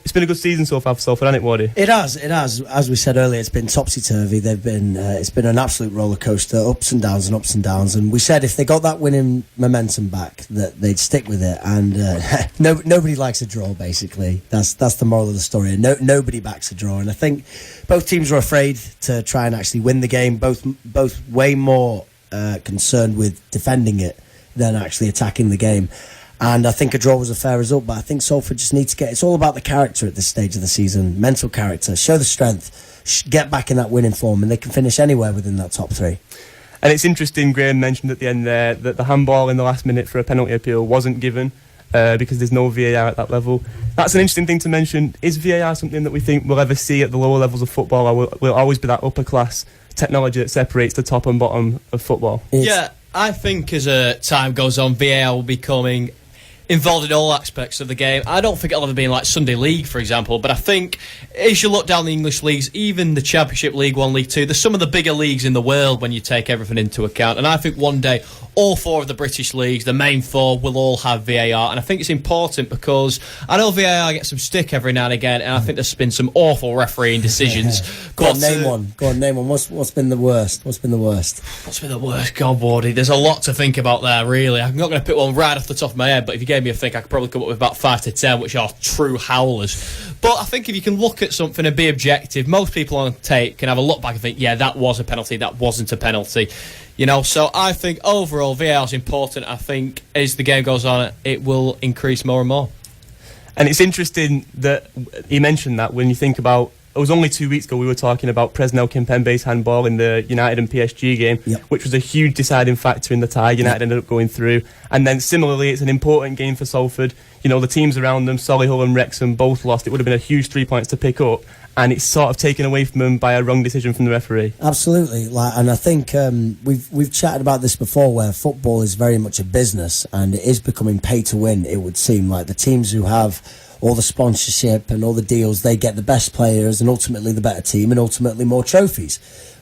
It's been a good season so far for Salford, hasn't it, Wardy? It has. As we said earlier, it's been topsy-turvy. It's been an absolute roller coaster, ups and downs and ups and downs. And we said if they got that winning momentum back, that they'd stick with it. And nobody likes a draw, basically. That's the moral of the story. Nobody backs a draw. And I think both teams were afraid to try and actually win the game. Both way more concerned with defending it than actually attacking the game. And I think a draw was a fair result, but I think Salford just need to it's all about the character at this stage of the season, mental character, show the strength, get back in that winning form, and they can finish anywhere within that top three. And it's interesting, Graham mentioned at the end there that the handball in the last minute for a penalty appeal wasn't given because there's no VAR at that level. That's an interesting thing to mention. Is VAR something that we think we'll ever see at the lower levels of football, or will it always be that upper class technology that separates the top and bottom of football? Yeah, I think as time goes on, VAR will be becoming involved in all aspects of the game. I don't think it'll ever be in like Sunday League, for example, but I think as you look down the English leagues, even the Championship, League 1, League 2, there's some of the bigger leagues in the world when you take everything into account, and I think one day all four of the British leagues, the main four, will all have VAR, and I think it's important because I know VAR gets some stick every now and again, and I think there's been some awful refereeing decisions. Go on, name one. What's been the worst? What's been the worst? God, Wardy, there's a lot to think about there, really. I'm not going to pick one right off the top of my head, but if you gave me a think, I could probably come up with about 5 to 10, which are true howlers. But I think if you can look at something and be objective, most people on tape can have a look back and think, yeah, that was a penalty, that wasn't a penalty. You know, so I think overall VAR is important. I think as the game goes on, it will increase more and more. And it's interesting that he mentioned that when you think about, it was only 2 weeks ago we were talking about Presnel Kimpembe's handball in the United and PSG game, which was a huge deciding factor in the tie. United ended up going through. And then similarly, it's an important game for Salford. You know, the teams around them, Solihull and Wrexham, both lost. It would have been a huge 3 points to pick up. And it's sort of taken away from them by a wrong decision from the referee. Absolutely, and I think we've chatted about this before, where football is very much a business, and it is becoming pay to win. It would seem like the teams who have all the sponsorship and all the deals, they get the best players and ultimately the better team and ultimately more trophies.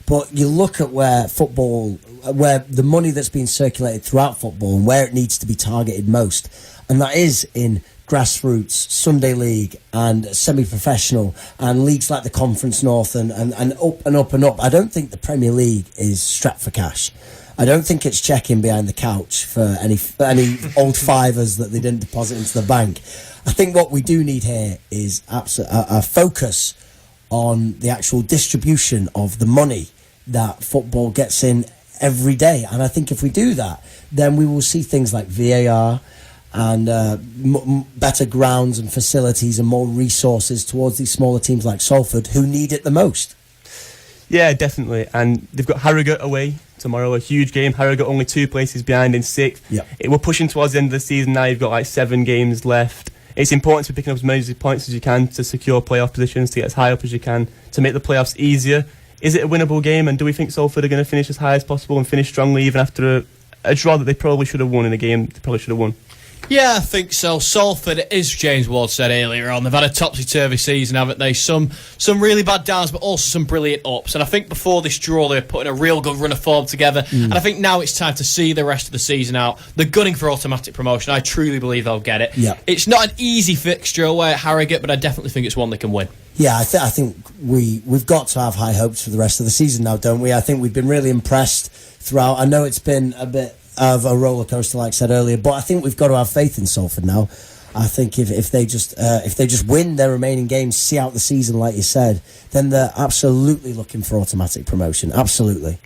But you look at where the money that's being circulated throughout football and where it needs to be targeted most, and that is in grassroots, Sunday League and semi-professional and leagues like the Conference North and up and up and up. I don't think the Premier League is strapped for cash. I don't think it's checking behind the couch for any old fivers that they didn't deposit into the bank. I think what we do need here is a focus on the actual distribution of the money that football gets in every day. And I think if we do that, then we will see things like VAR and better grounds and facilities and more resources towards these smaller teams like Salford, who need it the most. Yeah, definitely. And they've got Harrogate away tomorrow, a huge game. Harrogate only 2 places behind in 6th. Yep. We're pushing towards the end of the season now. You've got like 7 games left. It's important to be picking up as many points as you can to secure playoff positions, to get as high up as you can, to make the playoffs easier. Is it a winnable game, and do we think Salford are going to finish as high as possible and finish strongly even after a draw that they probably should have won in a game they probably should have won? Yeah, I think so. Salford, as James Ward said earlier on, they've had a topsy-turvy season, haven't they? Some really bad downs, but also some brilliant ups. And I think before this draw, they were putting a real good run of form together. And I think now it's time to see the rest of the season out. They're gunning for automatic promotion. I truly believe they'll get it. Yeah. It's not an easy fixture away at Harrogate, but I definitely think it's one they can win. Yeah, I think we've got to have high hopes for the rest of the season now, don't we? I think we've been really impressed throughout. I know it's been a bit of a roller coaster, like I said earlier, but I think we've got to have faith in Salford now. I think if they just win their remaining games, see out the season, like you said, then they're absolutely looking for automatic promotion. Absolutely.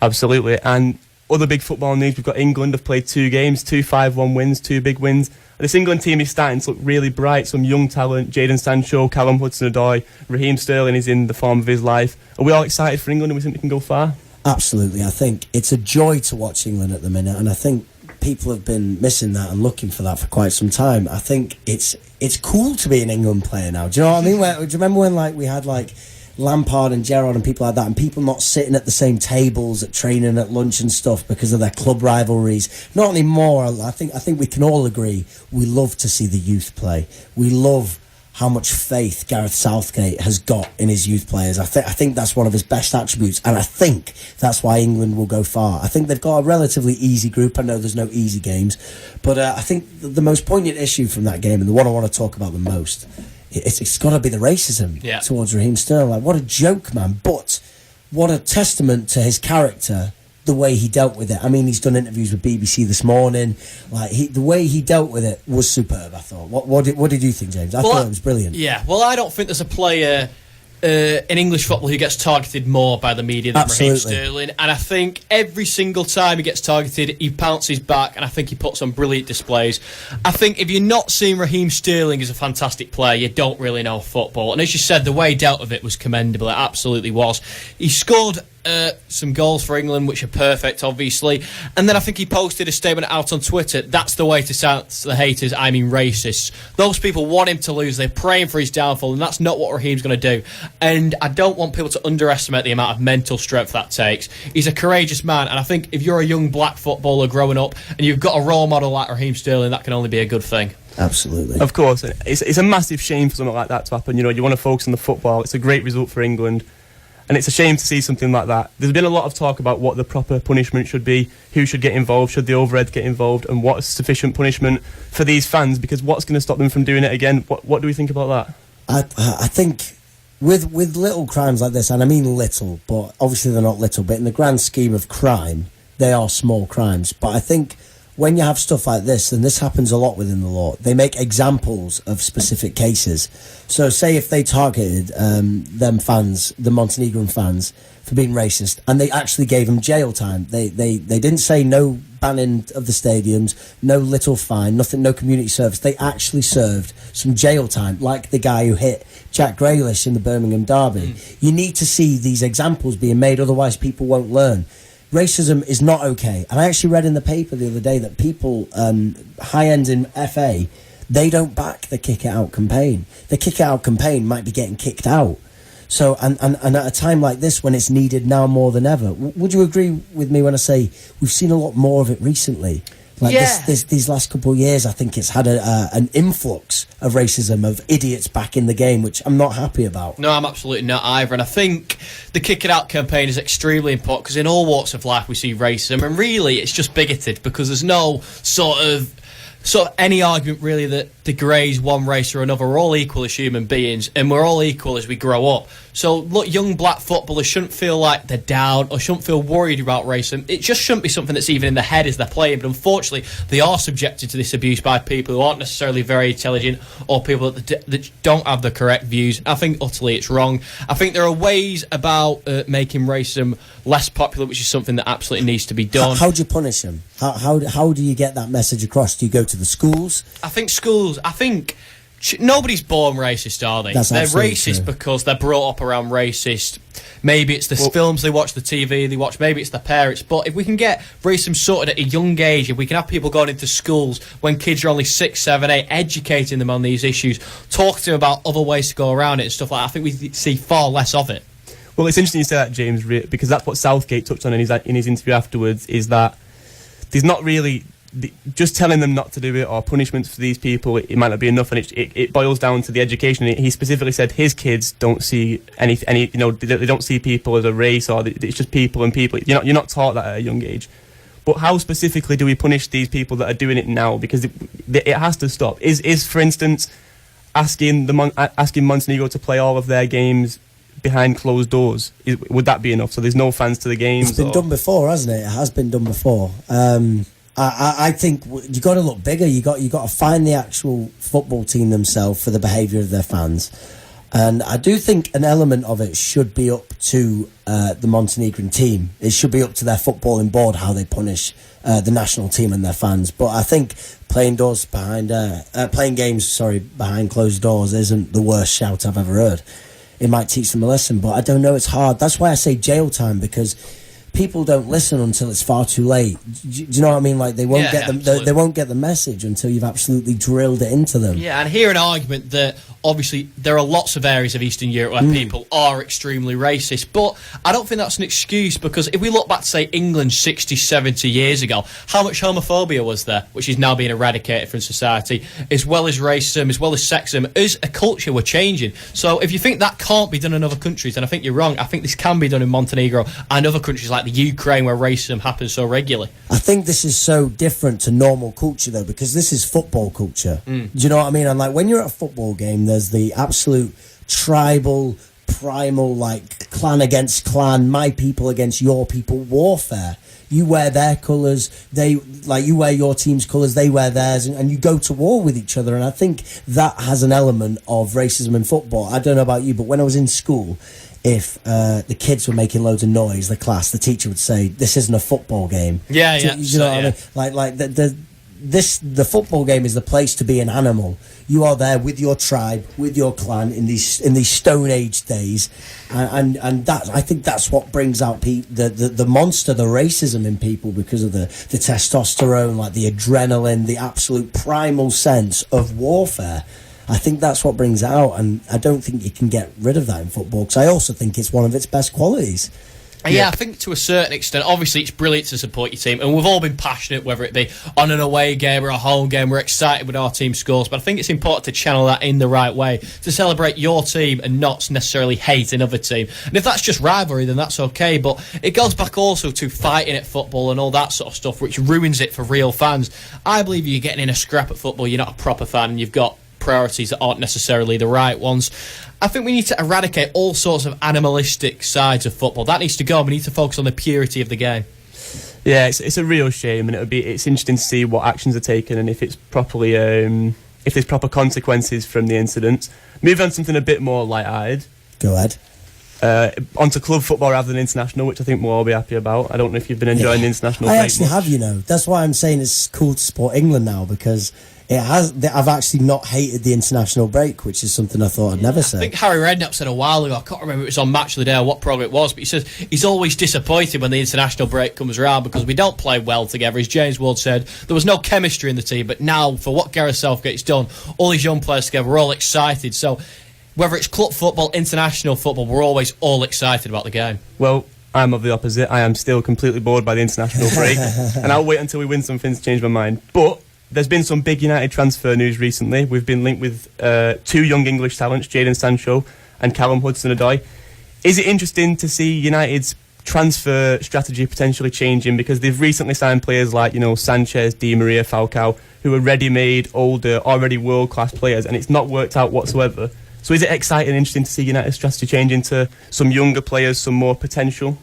And other big football news: we've got England have played 2 games, 2 5-1 wins, 2 big wins. This England team is starting to look really bright. Some young talent: Jadon Sancho, Callum Hudson-Odoi, Raheem Sterling is in the form of his life. Are we all excited for England, and we think they can go far? Absolutely. I think it's a joy to watch England at the minute, and I think people have been missing that and looking for that for quite some time. I think it's cool to be an England player now. Do you know what I mean? Do you remember when we had Lampard and Gerrard and people like that, and people not sitting at the same tables at training at lunch and stuff because of their club rivalries? Not anymore. I think we can all agree we love to see the youth play. We love how much faith Gareth Southgate has got in his youth players. I think that's one of his best attributes, and I think that's why England will go far. I think they've got a relatively easy group. I know there's no easy games, but I think the most poignant issue from that game, and the one I want to talk about the most, it's got to be the racism towards Raheem Sterling. Like, what a joke, man! But what a testament to his character, the way he dealt with it. I mean, he's done interviews with BBC this morning. Like, the way he dealt with it was superb, I thought. What did you think, James? I thought it was brilliant. Yeah, well, I don't think there's a player in English football who gets targeted more by the media than Raheem Sterling, and I think every single time he gets targeted, he pounces back, and I think he puts on brilliant displays. I think if you're not seeing Raheem Sterling as a fantastic player, you don't really know football. And as you said, the way he dealt with it was commendable. It absolutely was. He scored some goals for England, which are perfect, obviously. And then I think he posted a statement out on Twitter. That's the way to silence the haters, I mean racists. Those people want him to lose. They're praying for his downfall, and that's not what Raheem's going to do. And I don't want people to underestimate the amount of mental strength that takes. He's a courageous man, and I think if you're a young black footballer growing up and you've got a role model like Raheem Sterling, that can only be a good thing. Absolutely. Of course. It's a massive shame for something like that to happen. You know, you want to focus on the football. It's a great result for England. And it's a shame to see something like that. There's been a lot of talk about what the proper punishment should be, who should get involved, should the overhead get involved, and what's sufficient punishment for these fans, because what's going to stop them from doing it again? What do we think about that? I think with little crimes like this, and I mean little, but obviously they're not little, but in the grand scheme of crime, they are small crimes. But I think when you have stuff like this, and this happens a lot within the law, they make examples of specific cases. So say if they targeted them fans, the Montenegrin fans, for being racist, and they actually gave them jail time. They didn't say no banning of the stadiums, no little fine, nothing, no community service. They actually served some jail time, like the guy who hit Jack Grealish in the Birmingham derby. You need to see these examples being made, otherwise people won't learn. Racism is not okay. And I actually read in the paper the other day that people, high end in FA, they don't back the kick it out campaign. The kick it out campaign might be getting kicked out. So, and at a time like this, when it's needed now more than ever, would you agree with me when I say we've seen a lot more of it recently? Like these last couple of years, I think it's had an influx of racism, of idiots back in the game, which I'm not happy about. No, I'm absolutely not either. And I think the Kick It Out campaign is extremely important, because in all walks of life we see racism, and really it's just bigoted, because there's no sort of any argument really that degrades one race or another. We're all equal as human beings, and we're all equal as we grow up. So look, young black footballers shouldn't feel like they're down or shouldn't feel worried about racism. It just shouldn't be something that's even in their head as they're playing. But unfortunately, they are subjected to this abuse by people who aren't necessarily very intelligent, or people that don't have the correct views. I think utterly it's wrong. I think there are ways about making racism less popular, which is something that absolutely needs to be done. How do you punish them? How do you get that message across? Do you go to the schools? I think nobody's born racist, are they? They're racist true. Because they're brought up around racist. Maybe it's the films they watch, the TV they watch, maybe it's their parents. But if we can get racism sorted at a young age, if we can have people going into schools when kids are only 6, 7, 8, educating them on these issues, talking to them about other ways to go around it and stuff like that, I think we see far less of it. Well, it's interesting you say that, James, because that's what Southgate touched on in his interview afterwards, is that there's not really... just telling them not to do it or punishments for these people, it might not be enough, and it boils down to the education. He specifically said his kids don't see any they don't see people as a race, or it's just people and people. You're not taught that at a young age. But how specifically do we punish these people that are doing it now? Because it has to stop. Is for instance asking Montenegro to play all of their games behind closed doors, would that be enough? So there's no fans to the games. It's been done before, hasn't it? It has been done before. I think you got to look bigger. You got to find the actual football team themselves for the behaviour of their fans, and I do think an element of it should be up to the Montenegrin team. It should be up to their footballing board how they punish the national team and their fans. But I think playing games behind closed doors isn't the worst shout I've ever heard. It might teach them a lesson, but I don't know. It's hard. That's why I say jail time, because people don't listen until it's far too late. Do you know what I mean? Like they won't they won't get the message until you've absolutely drilled it into them. Yeah, and hear an argument that obviously there are lots of areas of Eastern Europe where people are extremely racist, but I don't think that's an excuse, because if we look back to, say, England 60, 70 years ago, how much homophobia was there, which is now being eradicated from society, as well as racism, as well as sexism, as a culture we're changing. So if you think that can't be done in other countries, then I think you're wrong. I think this can be done in Montenegro and other countries like like the Ukraine where racism happens so regularly. I think this is so different to normal culture, though, because this is football culture. Do you know what I mean? And like when you're at a football game, there's the absolute tribal, primal, like clan against clan, my people against your people warfare. You wear their colours, you wear your team's colours, they wear theirs, and you go to war with each other. And I think that has an element of racism in football. I don't know about you, but when I was in school, if the kids were making loads of noise, the teacher would say, "This isn't a football game." Yeah, Do you know what I mean? The football game is the place to be an animal. You are there with your tribe, with your clan in these Stone Age days, and that, I think that's what brings out the monster, the racism in people, because of the testosterone, like the adrenaline, the absolute primal sense of warfare. I think that's what brings it out, and I don't think you can get rid of that in football, because I also think it's one of its best qualities. Yeah, I think to a certain extent, obviously it's brilliant to support your team, and we've all been passionate, whether it be on an away game or a home game. We're excited when our team scores, but I think it's important to channel that in the right way, to celebrate your team and not necessarily hate another team. And if that's just rivalry, then that's okay, but it goes back also to fighting at football and all that sort of stuff, which ruins it for real fans. I believe you're getting in a scrap at football, you're not a proper fan, and you've got priorities that aren't necessarily the right ones. I think we need to eradicate all sorts of animalistic sides of football. That needs to go. We need to focus on the purity of the game. Yeah, it's a real shame, and it's interesting to see what actions are taken and if it's properly if there's proper consequences from the incident. Move on to something a bit more light-hearted. Go ahead. Onto club football rather than international, which I think we'll all be happy about. I don't know if you've been enjoying the international break. I actually have, That's why I'm saying it's cool to support England now, because I've actually not hated the international break, which is something I thought I'd never say. I think Harry Redknapp said a while ago, I can't remember if it was on Match of the Day or what programme it was, but he says he's always disappointed when the international break comes around because we don't play well together. As James Ward said, there was no chemistry in the team, but now for what Gareth Southgate's done, all these young players together, we're all excited. So whether it's club football, international football, we're always all excited about the game. Well, I'm of the opposite. I am still completely bored by the international break, and I'll wait until we win something to change my mind. But there's been some big United transfer news recently. We've been linked with two young English talents, Jadon Sancho and Callum Hudson-Odoi. Is it interesting to see United's transfer strategy potentially changing, because they've recently signed players like, Sanchez, Di Maria, Falcao, who are ready-made, older, already world-class players, and it's not worked out whatsoever. So is it exciting and interesting to see United's strategy change into some younger players, some more potential?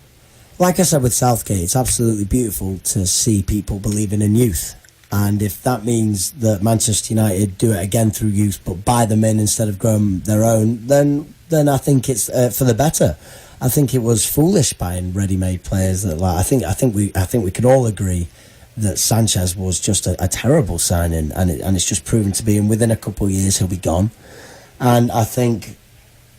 Like I said with Southgate, it's absolutely beautiful to see people believing in youth. And if that means that Manchester United do it again through youth, but buy them in instead of growing their own, then I think it's for the better. I think it was foolish buying ready-made players. I think we could all agree that Sanchez was just a terrible signing, and it's just proven to be. And within a couple of years, he'll be gone. And I think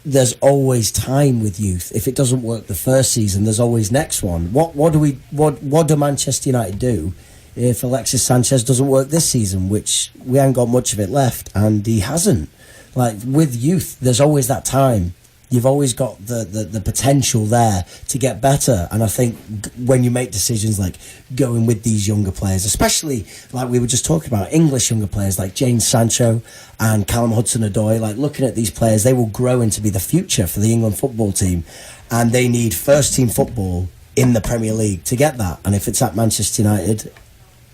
there's always time with youth. If it doesn't work the first season, there's always next one. What do Manchester United do if Alexis Sanchez doesn't work this season, which we haven't got much of it left, and he hasn't? Like, with youth, there's always that time. You've always got the potential there to get better. And I think when you make decisions like going with these younger players, especially like we were just talking about, English younger players like Jadon Sancho and Callum Hudson-Odoi, like looking at these players, they will grow into be the future for the England football team. And they need first team football in the Premier League to get that. And if it's at Manchester United,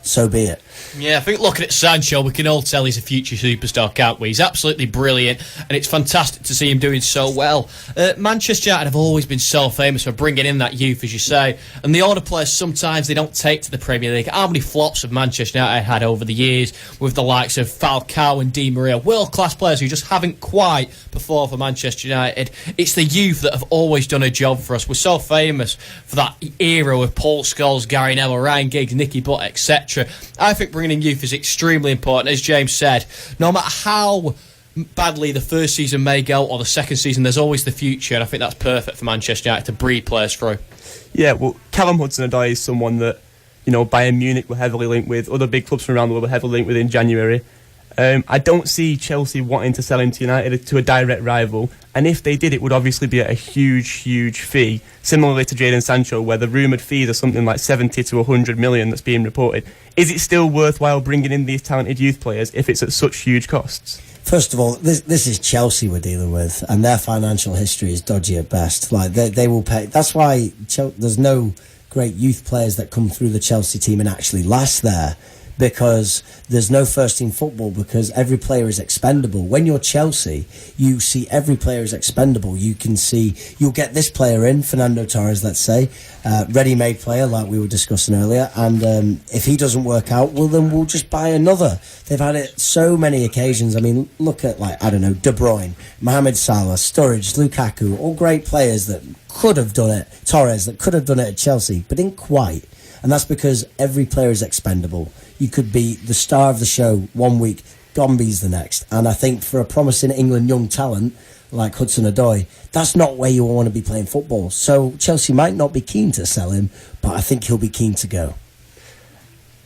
so be it. Yeah, I think looking at Sancho, we can all tell he's a future superstar, can't we? He's absolutely brilliant, and it's fantastic to see him doing so well. Manchester United have always been so famous for bringing in that youth, as you say, and the older players, sometimes they don't take to the Premier League. How many flops have Manchester United had over the years with the likes of Falcao and Di Maria, world-class players who just haven't quite performed for Manchester United? It's the youth that have always done a job for us. We're so famous for that era with Paul Scholes, Gary Neville, Ryan Giggs, Nicky Butt, etc. I think bringing in youth is extremely important. As James said, no matter how badly the first season may go or the second season, there's always the future, and I think that's perfect for Manchester United to breed players through. Yeah, well, Callum Hudson-Odoi is someone that, Bayern Munich were heavily linked with, other big clubs from around the world were heavily linked with in January. I don't see Chelsea wanting to sell him to United, to a direct rival, and if they did, it would obviously be at a huge fee, similarly to Jadon Sancho, where the rumoured fees are something like 70 to 100 million that's being reported. Is it still worthwhile bringing in these talented youth players if it's at such huge costs? First of all, this is Chelsea we're dealing with, and their financial history is dodgy at best. Like they will pay. That's why there's no great youth players that come through the Chelsea team and actually last there, because there's no first team football, because every player is expendable. When you're Chelsea, you see every player is expendable. You can see, you'll get this player in, Fernando Torres, let's say, ready-made player like we were discussing earlier, and if he doesn't work out, well, then we'll just buy another. They've had it so many occasions. I mean, look at, like, I don't know, De Bruyne, Mohamed Salah, Sturridge, Lukaku, all great players that could have done it, Torres, that could have done it at Chelsea, but didn't quite. And that's because every player is expendable. You could be the star of the show one week, Gombe's the next. And I think for a promising England young talent like Hudson-Odoi, that's not where you want to be playing football. So Chelsea might not be keen to sell him, but I think he'll be keen to go.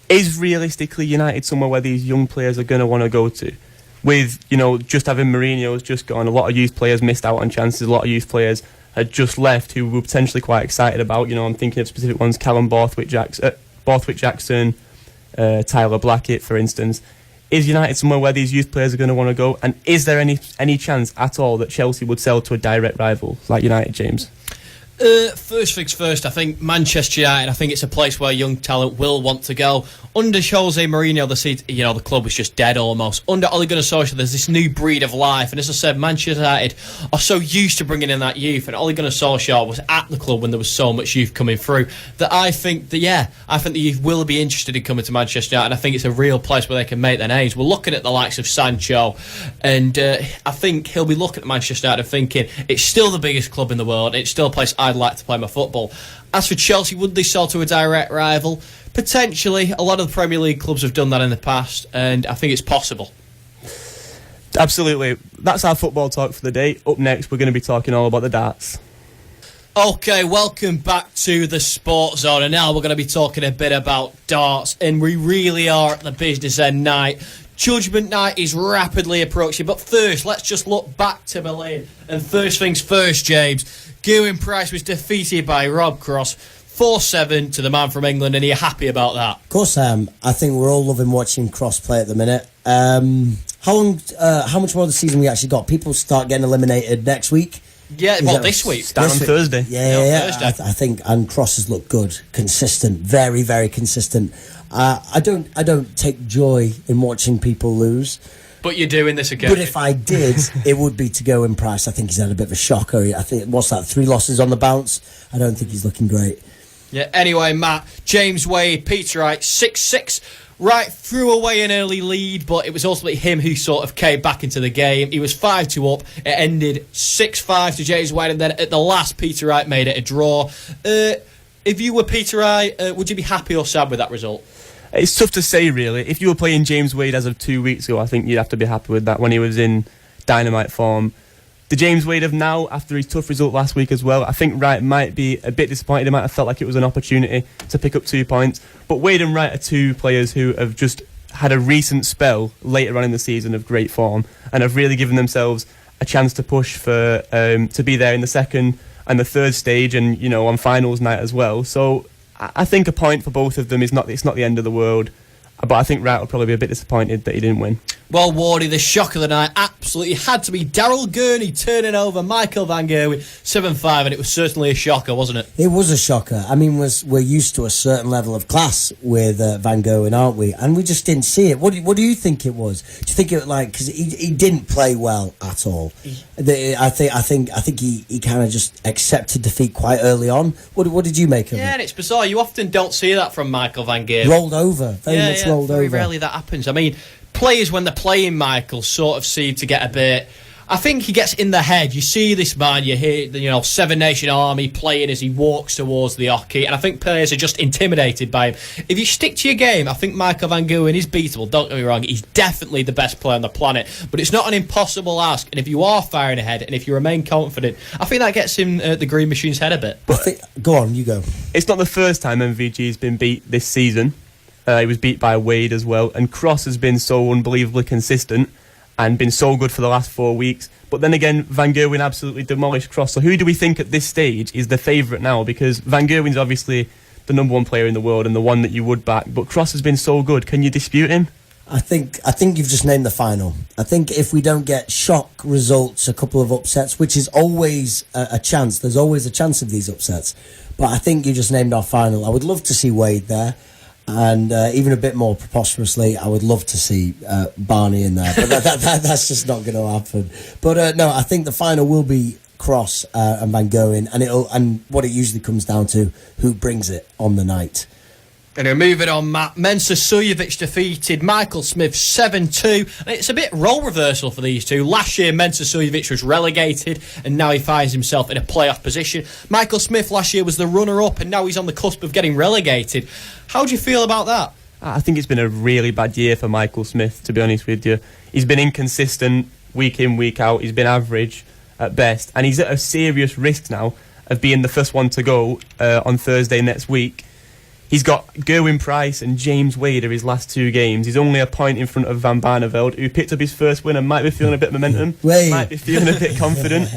Is realistically United somewhere where these young players are going to want to go to? With, you know, just having Mourinho's just gone, a lot of youth players missed out on chances, a lot of youth players had just left who were potentially quite excited about. You know, I'm thinking of specific ones, Callum Borthwick-Jackson, Tyler Blackett, for instance. Is United somewhere where these youth players are going to want to go? And is there any chance at all that Chelsea would sell to a direct rival like United, James? First things first, I think Manchester United, I think it's a place where young talent will want to go. Under Jose Mourinho, the club was just dead almost. Under Ole Gunnar Solskjaer, there's this new breed of life. And as I said, Manchester United are so used to bringing in that youth. And Ole Gunnar Solskjaer was at the club when there was so much youth coming through. I think the youth will be interested in coming to Manchester United. And I think it's a real place where they can make their names. We're looking at the likes of Sancho. And I think he'll be looking at Manchester United and thinking, it's still the biggest club in the world. It's still a place I'd like to play my football. As for Chelsea, would they sell to a direct rival? Potentially. A lot of the Premier League clubs have done that in the past, and I think it's possible. Absolutely. That's our football talk for the day. Up next, we're going to be talking all about the darts. Okay, welcome back to the Sportszone, and now we're going to be talking a bit about darts, and we really are at the business end night. Judgment night is rapidly approaching, but first, let's just look back to Berlin. And first things first, James, Gerwyn Price was defeated by Rob Cross 4-7 to the man from England, and are you happy about that? Of course I am. I think we're all loving watching Cross play at the minute. How much more of the season we actually got? People start getting eliminated next week. Yeah, this week. Start on Thursday. Yeah. Thursday. I think, and Cross has looked good, consistent, very, very consistent. I don't take joy in watching people lose. But you're doing this again. But if I did, it would be to Gerwyn Price. I think he's had a bit of a shocker. I think, what's that, 3 losses on the bounce? I don't think he's looking great. Yeah, anyway, Matt, James Wade, Peter Wright, 6-6. Wright threw away an early lead, but it was ultimately him who sort of came back into the game. He was 5-2 up. It ended 6-5 to James Wade, and then at the last, Peter Wright made it a draw. If you were Peter Wright, would you be happy or sad with that result? It's tough to say, really. If you were playing James Wade as of 2 weeks ago, I think you'd have to be happy with that when he was in dynamite form. The James Wade of now, after his tough result last week as well, I think Wright might be a bit disappointed. He might have felt like it was an opportunity to pick up 2 points. But Wade and Wright are two players who have just had a recent spell later on in the season of great form and have really given themselves a chance to push for to be there in the second and the third stage, and on finals night as well. So I think a point for both of them it's not the end of the world. But I think Wright will probably be a bit disappointed that he didn't win. Well, Wardy, the shock of the night absolutely had to be Daryl Gurney turning over Michael Van Gerwen 7-5, and it was certainly a shocker, wasn't it? It was a shocker. I mean, we're used to a certain level of class with Van Gerwen, aren't we? And we just didn't see it. What do you think it was? Do you think it because he didn't play well at all? I think he kind of just accepted defeat quite early on. What did you make of it? Yeah, and it's bizarre. You often don't see that from Michael Van Gerwen. Rolled over, very much rolled over. Very rarely that happens. I mean, players when they're playing Michael sort of seem to get a bit. I think he gets in the head. You see this man, you hear Seven Nation Army playing as he walks towards the hockey, and I think players are just intimidated by him. If you stick to your game, I think Michael Van Gerwen is beatable. Don't get me wrong, he's definitely the best player on the planet, but it's not an impossible ask. And if you are firing ahead, and if you remain confident, I think that gets him the Green Machine's head a bit. Go on, you go. It's not the first time MVG's been beat this season. He was beat by Wade as well, and Cross has been so unbelievably consistent and been so good for the last 4 weeks. But then again, Van Gerwen absolutely demolished Cross. So who do we think at this stage is the favourite now? Because Van Gerwen's obviously the number one player in the world and the one that you would back, but Cross has been so good. Can you dispute him? I think you've just named the final. I think if we don't get shock results, a couple of upsets, which is always a chance. There's always a chance of these upsets. But I think you just named our final. I would love to see Wade there. And even a bit more preposterously, I would love to see Barney in there. But that's just not going to happen. But no, I think the final will be Cross and Van Gogh, and what it usually comes down to, who brings it on the night. And we're moving on, Matt. Mensah Suljovic defeated Michael Smith 7-2. And it's a bit role reversal for these two. Last year, Mensah Suljovic was relegated, and now he finds himself in a playoff position. Michael Smith last year was the runner-up, and now he's on the cusp of getting relegated. How do you feel about that? I think it's been a really bad year for Michael Smith, to be honest with you. He's been inconsistent week in, week out. He's been average at best. And he's at a serious risk now of being the first one to go on Thursday next week. He's got Gerwin Price and James Wade are his last two games. He's only a point in front of Van Barneveld, who picked up his first win and might be feeling a bit of momentum, might be feeling a bit confident.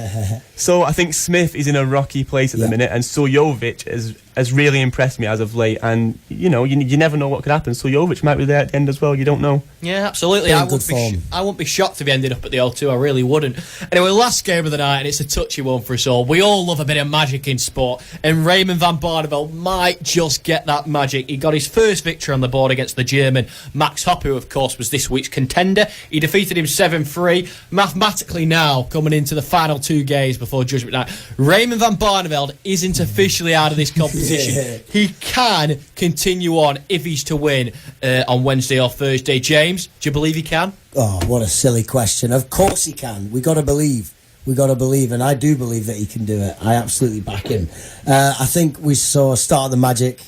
So I think Smith is in a rocky place at the minute, and Suljovic has really impressed me as of late. And, you never know what could happen. Suljovic might be there at the end as well, you don't know. Yeah, absolutely. I wouldn't be shocked if he ended up at the O2, I really wouldn't. Anyway, last game of the night, and it's a touchy one for us all. We all love a bit of magic in sport, and Raymond Van Barneveld might just get that magic. He got his first victory on the board against the German Max Hopp, who of course was this week's contender. He defeated him 7-3. Mathematically now, coming into the final two games before Judgment Night, Raymond Van Barneveld isn't officially out of this competition. He can continue on if he's to win on Wednesday or Thursday. James, do you believe he can? Oh, what a silly question. Of course he can. We got to believe. And I do believe that he can do it. I absolutely back him. I think we saw a start of the magic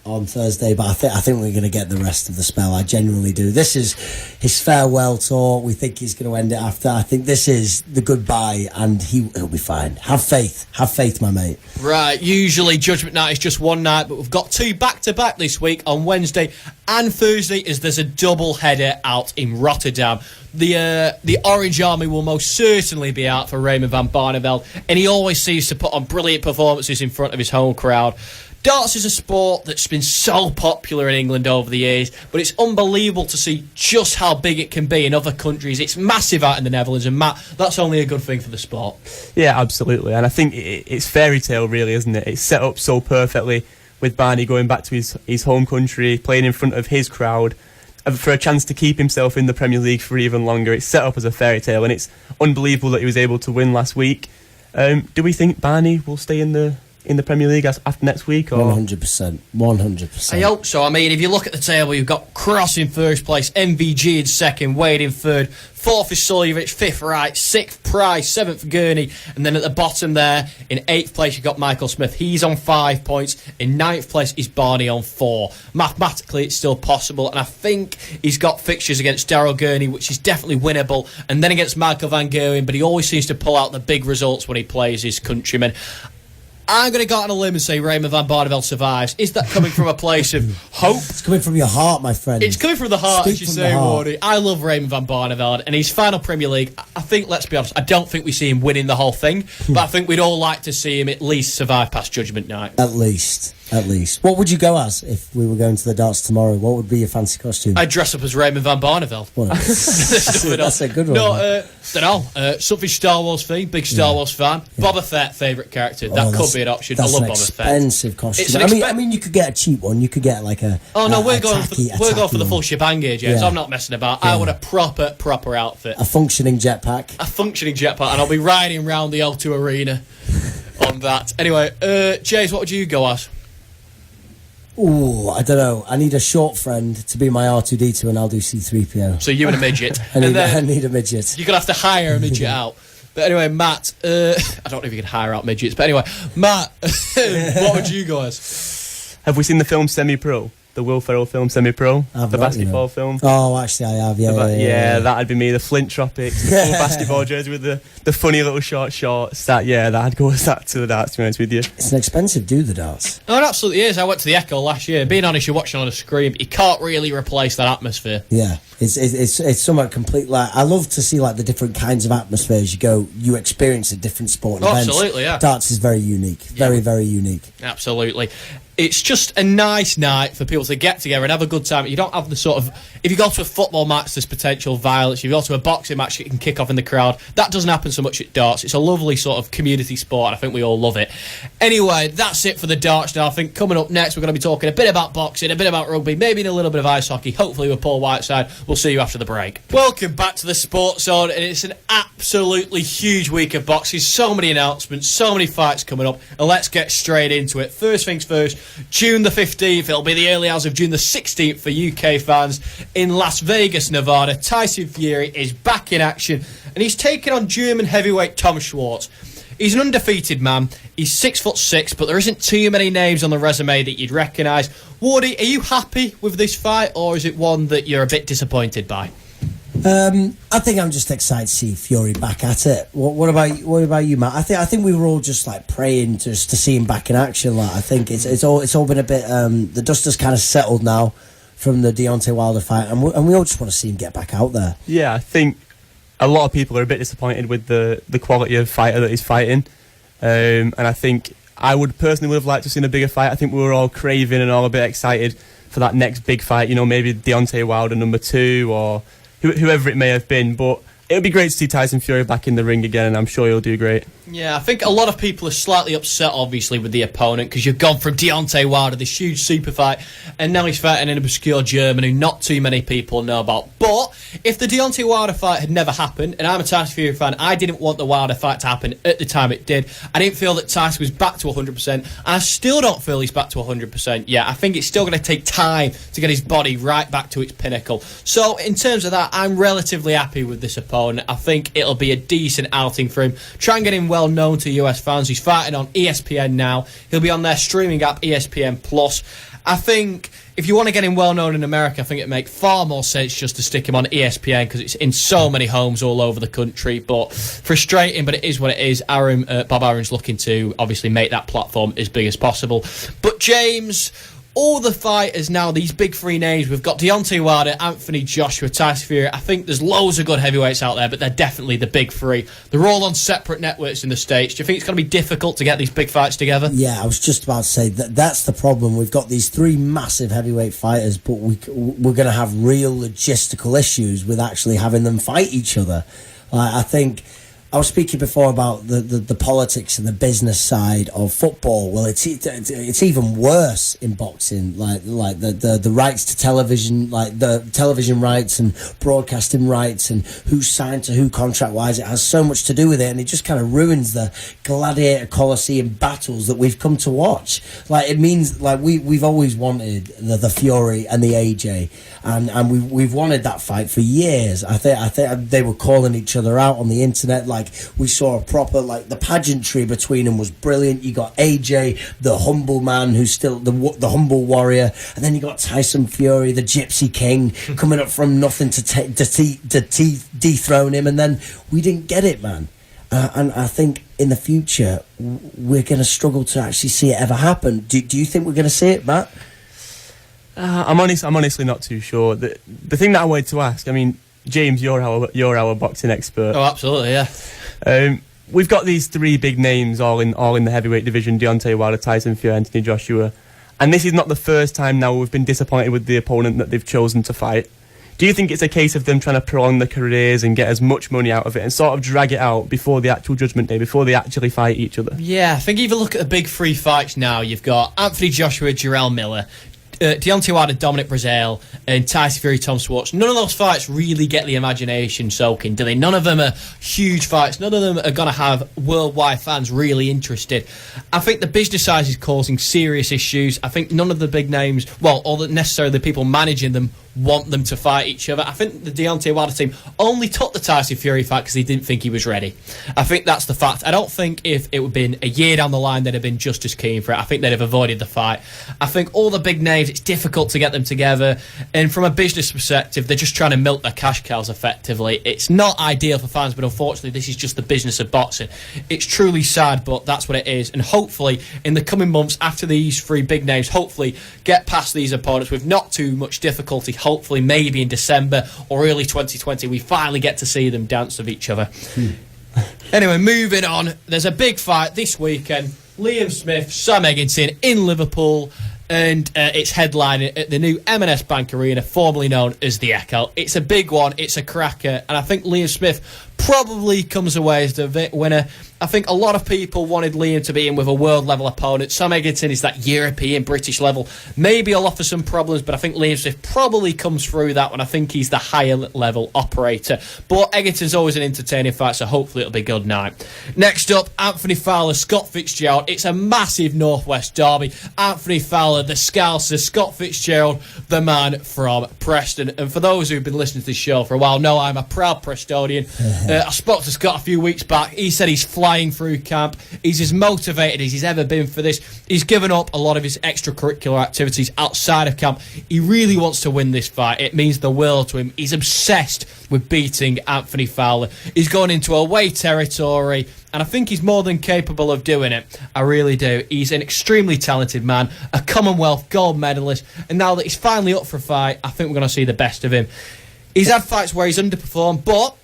on Thursday, but I think we're going to get the rest of the spell. I genuinely do. This is his farewell tour. We think he's going to end it after. I think this is the goodbye, and he'll be fine. Have faith, my mate. Right, usually Judgment Night is just one night, but we've got two back-to-back this week on Wednesday and Thursday, as there's a double header out in Rotterdam. The Orange Army will most certainly be out for Raymond Van Barneveld, and he always seems to put on brilliant performances in front of his home crowd. Darts is a sport that's been so popular in England over the years, but it's unbelievable to see just how big it can be in other countries. It's massive out in the Netherlands, and Matt, that's only a good thing for the sport. Yeah, absolutely, and I think it's fairy tale, really, isn't it? It's set up so perfectly with Barney going back to his home country, playing in front of his crowd, for a chance to keep himself in the Premier League for even longer. It's set up as a fairy tale, and it's unbelievable that he was able to win last week. Do we think Barney will stay in the Premier League after next week? Or? 100%. I hope so. I mean, if you look at the table, you've got Cross in first place, MVG in second, Wade in third, fourth is Suljovic, fifth Wright, sixth Price, seventh Gurney, and then at the bottom there, in eighth place, you've got Michael Smith. He's on 5 points. In ninth place is Barney on 4. Mathematically, it's still possible, and I think he's got fixtures against Daryl Gurney, which is definitely winnable, and then against Michael Van Gerwen, but he always seems to pull out the big results when he plays his countrymen. I'm going to go out on a limb and say Raymond Van Barneveld survives. Is that coming from a place of hope? It's coming from your heart, my friend. It's coming from the heart, as you say, Wardy. I love Raymond Van Barneveld, and his final Premier League, I think, let's be honest, I don't think we see him winning the whole thing, but I think we'd all like to see him at least survive past Judgment Night. At least. What would you go as if we were going to the darts tomorrow? What would be your fancy costume? I'd dress up as Raymond Van Barneveld. That's a good one. No, don't know. Something Star Wars theme, big Star Wars fan. Yeah. Boba Fett, favourite character. That could be an option. I love Boba Fett. Expensive costume. I mean, you could get a cheap one. You could get like a. Oh no, we're going for the full shebang here, James. Yeah. I'm not messing about. Yeah. I want a proper outfit. A functioning jetpack. And I'll be riding around the O2 Arena on that. Anyway, James, what would you go as? Ooh, I don't know. I need a short friend to be my R2D2, and I'll do C3PO. So you and a midget. I need a midget. You're going to have to hire a midget out. But anyway, Matt, I don't know if you can hire out midgets, but anyway, Matt, what would you go as? Have we seen the film Semi-Pro? The Will Ferrell film Semi-Pro? The basketball film? Oh, actually, I have, yeah. That'd be me, the Flint Tropics, the full basketball jersey with the funny little shorts. I'd go with that to the darts, to be honest with you. It's an expensive do, the darts. Oh, it absolutely is. I went to the Echo last year. Being honest, you're watching on a screen, but you can't really replace that atmosphere. Yeah, it's somewhat complete. Like, I love to see like the different kinds of atmospheres you experience at different sporting events. Absolutely, yeah. Darts is very unique, very unique. Absolutely. It's just a nice night for people to get together and have a good time. You don't have the sort of if you go to a football match, there's potential violence. If you go to a boxing match, it can kick off in the crowd. That doesn't happen so much at darts. It's a lovely sort of community sport, and I think we all love it. Anyway, that's it for the darts now. I think coming up next, we're going to be talking a bit about boxing, a bit about rugby, maybe a little bit of ice hockey, hopefully with Paul Whiteside. We'll see you after the break. Welcome back to the Sports Zone, and it's an absolutely huge week of boxing. So many announcements, so many fights coming up, and let's get straight into it. First things first, June the 15th, it'll be the early hours of June the 16th for UK fans in Las Vegas, Nevada. Tyson Fury is back in action, and he's taking on German heavyweight Tom Schwarz. He's an undefeated man. He's 6'6", but there isn't too many names on the resume that you'd recognise. Wardy, are you happy with this fight, or is it one that you're a bit disappointed by? I think I'm just excited to see Fury back at it. What about you, Matt? I think we were all just like praying just to see him back in action. Like, I think it's all been a bit. The dust has kind of settled now from the Deontay Wilder fight, and we all just want to see him get back out there. Yeah, I think a lot of people are a bit disappointed with the quality of fighter that he's fighting, and I think I would have liked to have seen a bigger fight. I think we were all craving and all a bit excited for that next big fight. You know, maybe Deontay Wilder #2 or whoever it may have been, but it would be great to see Tyson Fury back in the ring again, and I'm sure he'll do great. Yeah, I think a lot of people are slightly upset, obviously, with the opponent, because you've gone from Deontay Wilder, this huge super fight, and now he's fighting an obscure German who not too many people know about. But if the Deontay Wilder fight had never happened, and I'm a Tyson Fury fan, I didn't want the Wilder fight to happen at the time it did. I didn't feel that Tyson was back to 100%, and I still don't feel he's back to 100% yet. I think it's still going to take time to get his body right back to its pinnacle. So in terms of that, I'm relatively happy with this opponent. I think it'll be a decent outing for him. Try and get him well known to US fans. He's fighting on ESPN now. He'll be on their streaming app, ESPN Plus. I think if you want to get him well known in America, I think it'd make far more sense just to stick him on ESPN, because it's in so many homes all over the country. But frustrating, but it is what it is. Bob Aaron's looking to obviously make that platform as big as possible. But James, all the fighters now, these big three names, we've got Deontay Wilder, Anthony Joshua, Tyson Fury. I think there's loads of good heavyweights out there, but they're definitely the big three. They're all on separate networks in the States. Do you think it's going to be difficult to get these big fights together? Yeah, I was just about to say that's the problem. We've got these three massive heavyweight fighters, but we're going to have real logistical issues with actually having them fight each other. I think I was speaking before about the politics and the business side of football. Well, it's even worse in boxing. Like the rights to television, like the television rights and broadcasting rights, and who's signed to who contract wise. It has so much to do with it, and it just kind of ruins the gladiator coliseum battles that we've come to watch. Like, it means like we've always wanted the Fury and the AJ, and we've wanted that fight for years. I think they were calling each other out on the internet. Like, we saw a proper, like, the pageantry between them was brilliant. You got AJ, the humble man who's still the humble warrior, and then you got Tyson Fury, the Gypsy King, coming up from nothing to dethrone him, and then we didn't get it, man. And I think in the future we're going to struggle to actually see it ever happen. Do you think we're going to see it, Matt? I'm honestly not too sure. The thing that I wanted to ask, I mean, James, you're our boxing expert. Oh, absolutely, yeah. We've got these three big names all in the heavyweight division: Deontay Wilder, Tyson Fury, Anthony Joshua. And this is not the first time now we've been disappointed with the opponent that they've chosen to fight. Do you think it's a case of them trying to prolong their careers and get as much money out of it and sort of drag it out before the actual judgment day, before they actually fight each other? Yeah, I think if you look at the big three fights now, you've got Anthony Joshua, Jarrell Miller, Deontay Wilder, Dominic Breazeale, and Tyson Fury, Tom Schwarz. None of those fights really get the imagination soaking, do they? None of them are huge fights. None of them are going to have worldwide fans really interested. I think the business side is causing serious issues. I think none of the big names, or necessarily the people managing them, want them to fight each other. I think the Deontay Wilder team only took the Tyson Fury fight because they didn't think he was ready. I think that's the fact. I don't think if it would have been a year down the line they'd have been just as keen for it. I think they'd have avoided the fight. I think all the big names, it's difficult to get them together, and from a business perspective they're just trying to milk their cash cows effectively. It's not ideal for fans, but unfortunately this is just the business of boxing. It's truly sad, but that's what it is, and hopefully in the coming months after these three big names hopefully get past these opponents with not too much difficulty. Hopefully maybe in December or early 2020 we finally get to see them dance with each other. Anyway, moving on, there's a big fight this weekend. Liam Smith, Sam Eggington in Liverpool. and it's headlining at the new M&S Bank Arena, formerly known as the Echo. It's a big one, it's a cracker, and I think Liam Smith probably comes away as the winner. I think a lot of people wanted Liam to be in with a world-level opponent. Sam Egerton is that European, British level. Maybe he'll offer some problems, but I think Liam Smith probably comes through that one. I think he's the higher-level operator. But Egerton's always an entertaining fight, so hopefully it'll be a good night. Next up, Anthony Fowler, Scott Fitzgerald. It's a massive Northwest derby. Anthony Fowler, the Scouser, Scott Fitzgerald, the man from Preston. And for those who've been listening to this show for a while, know I'm a proud Prestonian. I spoke to Scott a few weeks back. He said he's flying through camp. He's as motivated as he's ever been for this. He's given up a lot of his extracurricular activities outside of camp. He really wants to win this fight. It means the world to him. He's obsessed with beating Anthony Fowler. He's gone into away territory, and I think he's more than capable of doing it. I really do. He's an extremely talented man, a Commonwealth gold medalist, and now that he's finally up for a fight, I think we're going to see the best of him. He's had fights where he's underperformed, but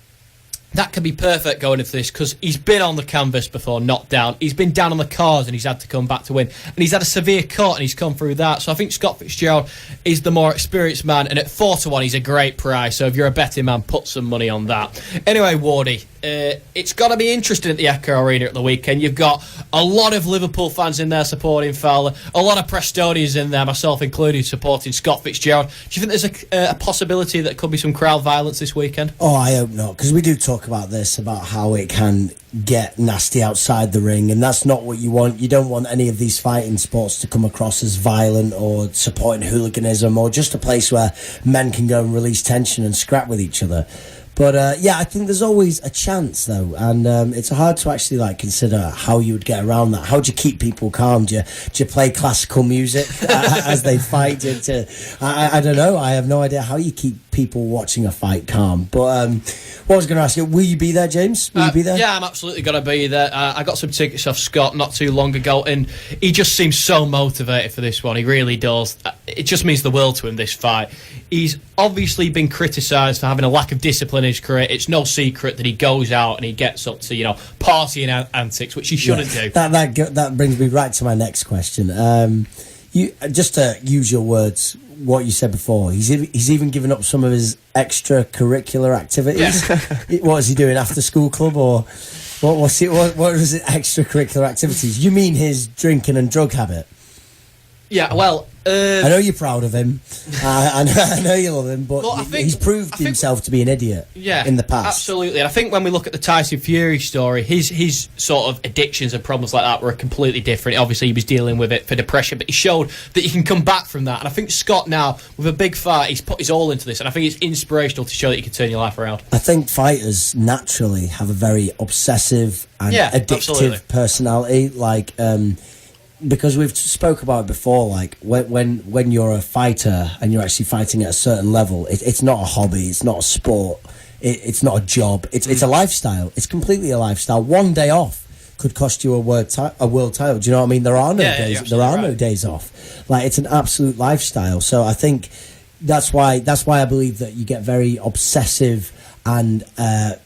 that can be perfect going into this because he's been on the canvas before, knocked down. He's been down on the cards and he's had to come back to win. And he's had a severe cut and he's come through that. So I think Scott Fitzgerald is the more experienced man. And at 4-1, he's a great price. So if you're a betting man, put some money on that. Anyway, Wardy, it's got to be interesting at the Echo Arena at the weekend. You've got a lot of Liverpool fans in there supporting Fowler, a lot of Prestonians in there, myself included, supporting Scott Fitzgerald. Do you think there's a possibility that could be some crowd violence this weekend? Oh, I hope not, because we do talk about this, about how it can get nasty outside the ring, and that's not what you want. You don't want any of these fighting sports to come across as violent or supporting hooliganism or just a place where men can go and release tension and scrap with each other. But yeah, I think there's always a chance though, and it's hard to actually consider how you would get around that. How do you keep people calm? Do you play classical music as they fight? I don't know. I have no idea how you keep people watching a fight calm. But what I was going to ask you, will you be there, James? Will you be there? Yeah, I'm absolutely going to be there. I got some tickets off Scott not too long ago, and he just seems so motivated for this one. He really does. It just means the world to him, this fight. He's obviously been criticised for having a lack of discipline in his career. It's no secret that he goes out and he gets up to, partying antics, which he shouldn't do. That brings me right to my next question. You just to use your words, what you said before, he's even given up some of his extracurricular activities. Yeah. What is he doing, after school club, or what was it? What was it? Extracurricular activities? You mean his drinking and drug habit? Yeah, well, I know you're proud of him. I know you love him, but he's proved himself to be an idiot in the past. Absolutely. And I think when we look at the Tyson Fury story, his sort of addictions and problems like that were completely different. Obviously, he was dealing with it for depression, but he showed that you can come back from that. And I think Scott now, with a big fight, he's put his all into this. And I think it's inspirational to show that you can turn your life around. I think fighters naturally have a very obsessive and addictive personality. Because we've spoke about it before, when you're a fighter and you're actually fighting at a certain level, it's not a hobby, it's not a sport, it's not a job, it's a lifestyle. It's completely a lifestyle. One day off could cost you a world title. Do you know what I mean? There are no days. There are no days off. It's an absolute lifestyle. So I think that's why I believe that you get very obsessive and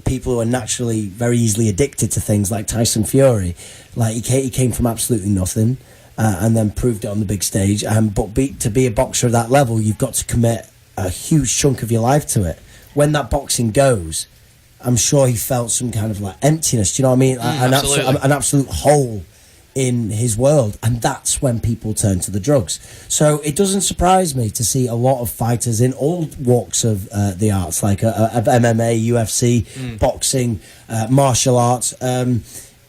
people who are naturally very easily addicted to things, like Tyson Fury. He came from absolutely nothing and then proved it on the big stage. But to be a boxer at that level, you've got to commit a huge chunk of your life to it. When that boxing goes, I'm sure he felt some kind of emptiness. Do you know what I mean? An absolute hole in his world, and that's when people turn to the drugs. So it doesn't surprise me to see a lot of fighters in all walks of the arts, of MMA, UFC, boxing, martial arts.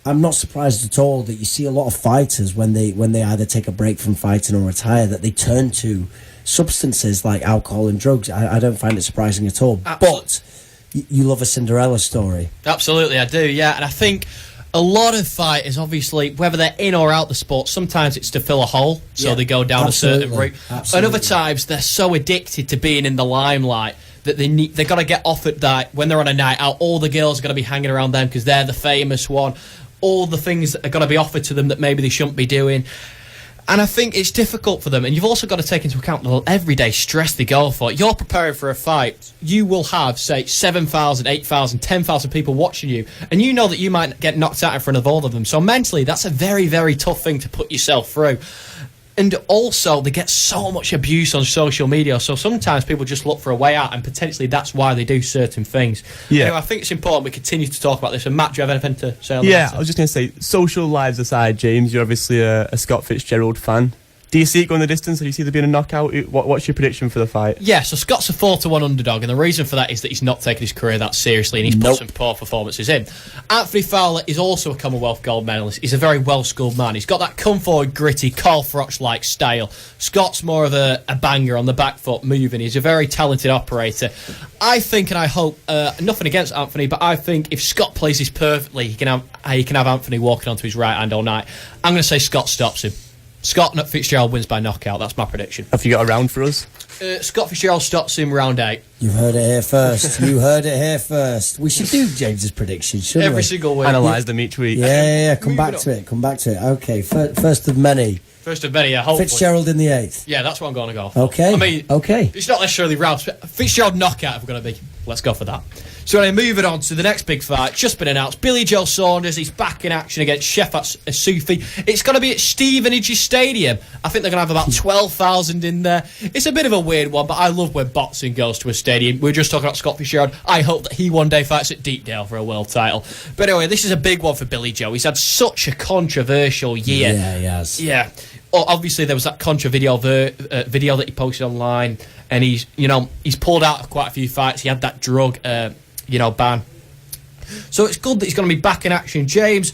I'm not surprised at all that you see a lot of fighters when they either take a break from fighting or retire, that they turn to substances like alcohol and drugs. I don't find it surprising at all. Absolutely. But you love a Cinderella story. Absolutely, I do, yeah. And I think a lot of fighters, obviously, whether they're in or out the sport, sometimes it's to fill a hole, so they go down a certain route. And other times, they're so addicted to being in the limelight that they've got to get off at that. When they're on a night out, all the girls are going to be hanging around them because they're the famous one. All the things that are going to be offered to them that maybe they shouldn't be doing. And I think it's difficult for them. And you've also got to take into account the everyday stress they go for. You're preparing for a fight. You will have, say, 7,000, 8,000, 10,000 people watching you. And you know that you might get knocked out in front of all of them. So mentally, that's a very, very tough thing to put yourself through. And also, they get so much abuse on social media, so sometimes people just look for a way out, and potentially that's why they do certain things. Yeah. Anyway, I think it's important we continue to talk about this. And Matt, do you have anything to say on that? Yeah, I was just going to say, social lives aside, James, you're obviously a Scott Fitzgerald fan. Do you see it going the distance, or do you see there being a knockout? What's your prediction for the fight? Yeah, so Scott's a 4-1 underdog, and the reason for that is that he's not taken his career that seriously, and he's put some poor performances in. Anthony Fowler is also a Commonwealth gold medalist. He's a very well-schooled man. He's got that come-forward, gritty, Carl Froch-like style. Scott's more of a banger on the back foot, moving. He's a very talented operator. I think, and I hope, nothing against Anthony, but I think if Scott plays this perfectly, he can have Anthony walking onto his right hand all night. I'm going to say Scott stops him. Scott Fitzgerald wins by knockout. That's my prediction. Have you got a round for us? Scott Fitzgerald stops him round 8. You've heard it here first. You heard it here first. We should do James's predictions, shouldn't we? Every single week. Analyse them each week. Yeah. Come back to it. Okay, first of many. First of many, yeah, hopefully. Fitzgerald in the 8th. Yeah, that's what I'm going to go for. Okay. I mean, okay. It's not necessarily round. Fitzgerald knockout if we're going to be. Let's go for that. So anyway, moving on to the next big fight, just been announced. Billy Joe Saunders, he's back in action against Shefat Sufi. It's going to be at Stevenage Stadium. I think they're going to have about 12,000 in there. It's a bit of a weird one, but I love when boxing goes to a stadium. We were just talking about Scott Fitzgerald. I hope that he one day fights at Deepdale for a world title. But anyway, this is a big one for Billy Joe. He's had such a controversial year. Yeah, he has. Yeah. Well, obviously, there was that video that he posted online, and he's pulled out of quite a few fights. He had that drug ban. So it's good that he's going to be back in action. James,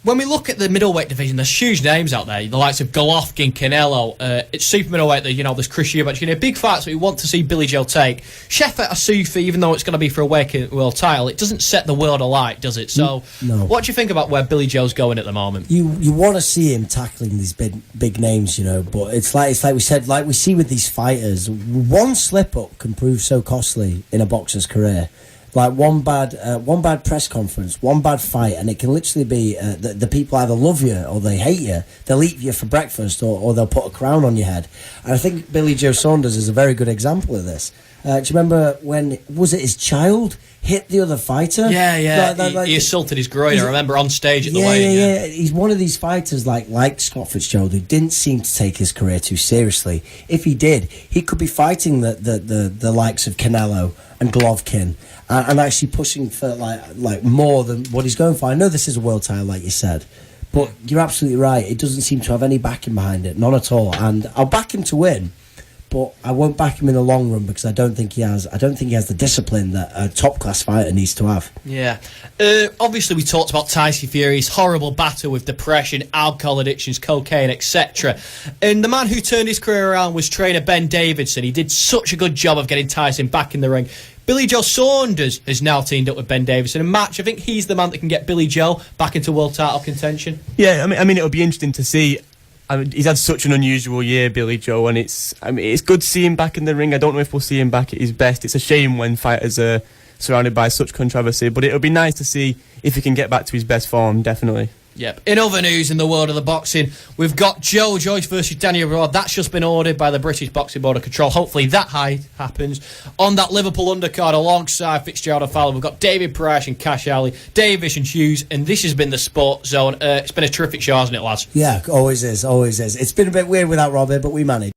when we look at the middleweight division, there's huge names out there. The likes of Golovkin, Canelo. It's super middleweight. There's Chris Eubank. Big fights that we want to see Billy Joe take. Shefat Sufi, even though it's going to be for a world title, it doesn't set the world alight, does it? So, no. What do you think about where Billy Joe's going at the moment? You want to see him tackling these big names, but it's like we said, like we see with these fighters, one slip up can prove so costly in a boxer's career. Like one bad press conference, one bad fight, and it can literally be the people either love you or they hate you. They'll eat you for breakfast or they'll put a crown on your head. And I think Billy Joe Saunders is a very good example of this. Do you remember when, was it his child hit the other fighter? Yeah. He assaulted his groin, I remember, on stage at the weigh-in. Yeah. He's one of these fighters like Scott Fitzgerald who didn't seem to take his career too seriously. If he did, he could be fighting the likes of Canelo and Golovkin and actually pushing for like more than what he's going for. I know this is a world title, like you said, but you're absolutely right. It doesn't seem to have any backing behind it, none at all. And I'll back him to win, but I won't back him in the long run because I don't think he has the discipline that a top class fighter needs to have. Yeah. Obviously, we talked about Tyson Fury's horrible battle with depression, alcohol addictions, cocaine, etc. And the man who turned his career around was trainer Ben Davidson. He did such a good job of getting Tyson back in the ring. Billy Joe Saunders has now teamed up with Ben Davidson. And Match, I think he's the man that can get Billy Joe back into world title contention. Yeah, I mean, it'll be interesting to see. He's had such an unusual year, Billy Joe, and it's good to see him back in the ring. I don't know if we'll see him back at his best. It's a shame when fighters are surrounded by such controversy, but it'll be nice to see if he can get back to his best form, definitely. Yep. In other news in the world of the boxing, we've got Joe Joyce versus Daniel Roy. That's just been ordered by the British Boxing Board of Control. Hopefully that happens. On that Liverpool undercard alongside Fitzgerald and Fowler, we've got David Price and Cash Ali, Davies and Hughes, and this has been the Sportszone. It's been a terrific show, hasn't it, lads? Yeah, always is. It's been a bit weird without Rob here, but we managed.